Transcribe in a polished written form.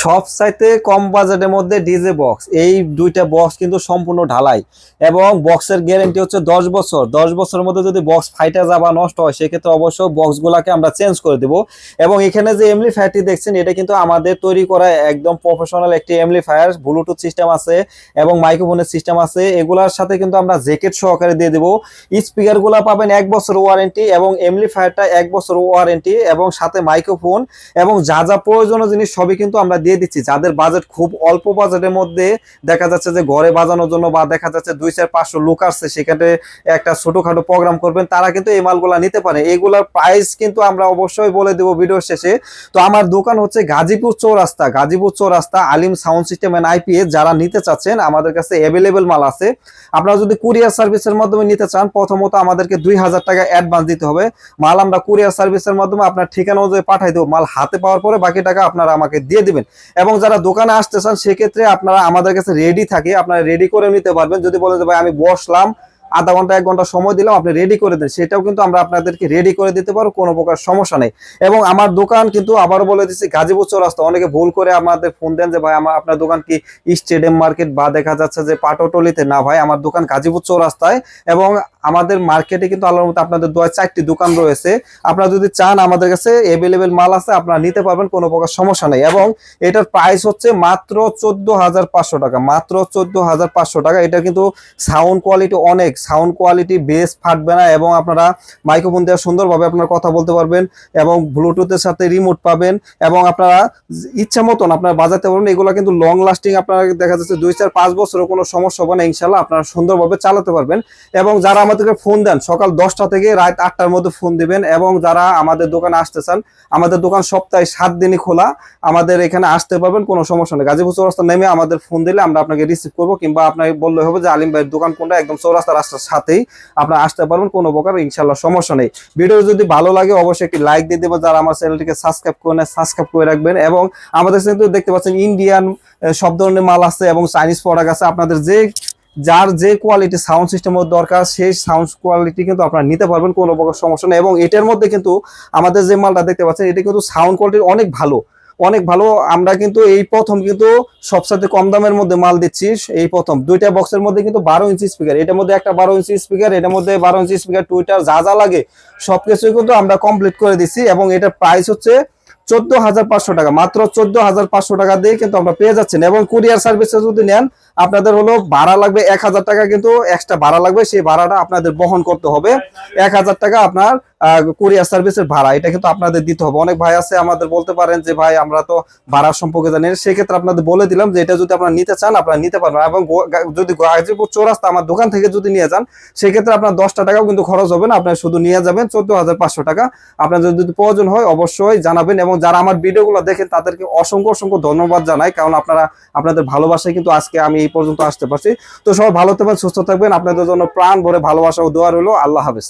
সবচাইতে কম বাজেটের মধ্যে ডিজে বক্স, এই দুইটা বক্স কিন্তু সম্পূর্ণ ঢালাই এবং বক্সের গ্যারান্টি হচ্ছে 10 বছর। 10 বছরের মধ্যে যদি বক্স ফাইটা যা বা নষ্ট হয় সেক্ষেত্রে অবশ্যই বক্সগুলোকে আমরা চেঞ্জ করে দেব। এবং এখানে যে এমপ্লিফায়ারটি দেখছেন এটা কিন্তু আমাদের তৈরি করা একদম প্রফেশনাল একটি এমপ্লিফায়ার, ব্লুটুথ সিস্টেম আছে এবং মাইক্রোফোনের সিস্টেম আছে। এগুলার সাথে কিন্তু আমরা জ্যাকেট সহকারে দিয়ে দেবো। স্পিকারগুলো পাবেন 1 বছর ওয়ারেন্টি এবং এমপ্লিফায়ারটা 1 বছর ওয়ারেন্টি এবং সাথে মাইক্রোফোন এবং যা যা প্রয়োজনীয় জিনিস সবই কিন্তু আমরা দিয়ে দিচ্ছি। যাদের বাজেট খুব অল্প বাজেটের মধ্যে দেখা যাচ্ছে যে ঘরে বাজানোর জন্য বা দেখা যাচ্ছে 200-500 লোক আসছে সেখানে একটা ছোটখাটো প্রোগ্রাম করবেন, তারা কিন্তু এই মালগুলা নিতে পারে। এগুলার প্রাইস কিন্তু আমরা অবশ্যই বলে দেবো ভিডিও শেষে। তো আমার দোকান হচ্ছে গাজীপুর চৌরাস্তা আলিম সাউন্ড সিস্টেম এন্ড আইপিএস। যারা নিতে চাচ্ছেন আমাদের কাছে অ্যাভেলেবেল মাল আছে। আপনারা যদি কুরিয়ার সার্ভিসের মাধ্যমে নিতে চান প্রথমত আমাদেরকে 2000 টাকা অ্যাডভান্স দিতে হবে। মাল আমরা কুরিয়ার সার্ভিসের মাধ্যমে আপনার ঠিকানা অনুযায়ী পাঠাই দেবো। মাল হাতে পাওয়ার পরে বাকি টাকা আপনারা আমাকে দিয়ে দিবেন। এবং যারা দোকানে আসতে চান সেক্ষেত্রে আপনারা আমাদের কাছে রেডি থাকে, আপনারা রেডি করে নিতে পারবেন। যদি বলেন যে ভাই আমি বসলাম আধা ঘন্টা 1 ঘন্টা সময় দিলাম আপনি রেডি করে দেন, সেটাও কিন্তু আমরা আপনাদেরকে রেডি করে দিতে পারবো, কোনো প্রকার সমস্যা নেই। এবং আমার দোকান কিন্তু আবারও বলে দিচ্ছি গাজীপুর চৌরাস্তা। অনেকে ভুল করে আমাদের ফোন দেন যে ভাই আপনার দোকান কি স্টেডিয়াম মার্কেট বা দেখা যাচ্ছে যে পাটোটলিতে। না ভাই, আমার দোকান গাজীপুর চৌরাস্তায় এবং আমাদের মার্কেটে কিন্তু আল্লাহর মতো আপনাদের 4টি দোকান রয়েছে। আপনারা যদি চান আমাদের কাছে অ্যাভেলেবেল মাল আছে, আপনারা নিতে পারবেন, কোনো প্রকার সমস্যা নেই। এবং এটার প্রাইস হচ্ছে মাত্র 14,500 টাকা, মাত্র 14,500 টাকা। এটা কিন্তু সাউন্ড কোয়ালিটি অনেক, সাউন্ড কোয়ালিটি বেস ফাটবে না এবং আপনারা মাইক্রোফোন দিয়ে সুন্দরভাবে আপনারা কথা বলতে পারবেন এবং ব্লুটুথের সাথে রিমোট পাবেন এবং আপনারা ইচ্ছা মতন আপনারা বাজাতে পারবেন। এগুলো কিন্তু লং লাস্টিং, আপনারা দেখা যাচ্ছে 2-4-5 বছরের কোনো সমস্যা হবে না ইনশাল্লাহ, আপনারা সুন্দরভাবে চালাতে পারবেন। এবং যারা আমাদেরকে ফোন দেন সকাল 10টা থেকে রাত 8টার মধ্যে ফোন দিবেন। এবং যারা আমাদের দোকানে আসতে চান, আমাদের দোকান সপ্তাহে 7 দিনই খোলা, আমাদের এখানে আসতে পারবেন, কোনো সমস্যা নেই। গাজীপুর চৌরাস্তা নেমে আমাদের ফোন দিলে আমরা আপনাকে রিসিভ করবো, কিংবা আপনাকে বললে হবে যে আলিম ভাইয়ের দোকান কোনটা, একদম চৌরাস্তা রাস্তার সাথেই আপনারা আসতে পারবেন, কোনো প্রকার ইনশাল্লাহ সমস্যা নেই। ভিডিও যদি ভালো লাগে অবশ্যই একটি লাইক দিয়ে দেবেন। যারা আমার চ্যানেলটিকে সাবস্ক্রাইব করে নেয় সাবস্ক্রাইব করে রাখবেন। এবং আমাদের কিন্তু দেখতে পাচ্ছেন ইন্ডিয়ান সব ধরনের মাল আছে এবং চাইনিজ প্রোডাক্ট আছে। আপনাদের যার যে কোয়ালিটি সাউন্ড সিস্টেমের দরকার সেই সাউন্ড কোয়ালিটি কিন্তু আপনারা নিতে পারবেন, কোনো প্রকার সমস্যা নেই। এবং এটার মধ্যে কিন্তু আমাদের যে মালটা দেখতে পাচ্ছেন এটা কিন্তু সাউন্ড কোয়ালিটি অনেক ভালো, অনেক ভালো। আমরা কিন্তু এই প্রথম কিন্তু সবসাথে কম দামের মধ্যে মাল দিচ্ছি। এই প্রথম 2টা বক্সের মধ্যে কিন্তু 12 ইঞ্চি স্পিকার, এটার মধ্যে একটা 12 ইঞ্চি স্পিকার, এটার মধ্যে 12 ইঞ্চি স্পিকার, টুইটার যা যা লাগে সবকিছুই কিন্তু আমরা কমপ্লিট করে দিচ্ছি। এবং এটার প্রাইস হচ্ছে 14,500 টাকা, মাত্র 14,500 টাকা দিয়ে কিন্তু আমরা পেয়ে যাচ্ছেন। এবং কুরিয়ার সার্ভিসে যদি নেন আপনাদের হলো ভাড়া লাগবে 1000 টাকা, কিন্তু এক্সট্রা ভাড়া লাগবে, সেই ভাড়াটা আপনাদের বহন করতে হবে। 1000 টাকা আপনার কুরিয়ার সার্ভিসের ভাড়া, এটা কিন্তু আপনাদের দিতে হবে। অনেক ভাই আছে আমাদের বলতে পারেন যে ভাই আমরা তো ভাড়া সম্পর্কে জানি না, সেক্ষেত্রে আপনাদের বলে দিলাম যে এটা যদি আপনারা নিতে চান আপনারা নিতে পারবেন। এবং যদি গাজীপুর চৌরাস্তা আমার দোকান থেকে যদি নিয়ে যান সেক্ষেত্রে আপনার 10টা টাকাও কিন্তু খরচ হবে না, আপনার শুধু নিয়ে যাবেন 14,500 টাকা। আপনার যদি প্রয়োজন হয় অবশ্যই জানাবেন। এবং যারা আমার ভিডিওগুলো দেখেন তাদেরকে অসংখ্য অসংখ্য ধন্যবাদ জানাই, কারণ আপনাদের ভালোবাসায় কিন্তু আজকে আমি এই পর্যন্ত আসতে পারছি। তো সবাই ভালো থাকবেন, সুস্থ থাকবেন, আপনাদের জন্য প্রাণ ভরে ভালোবাসা ও দোয়া রইল। আল্লাহ হাফেজ।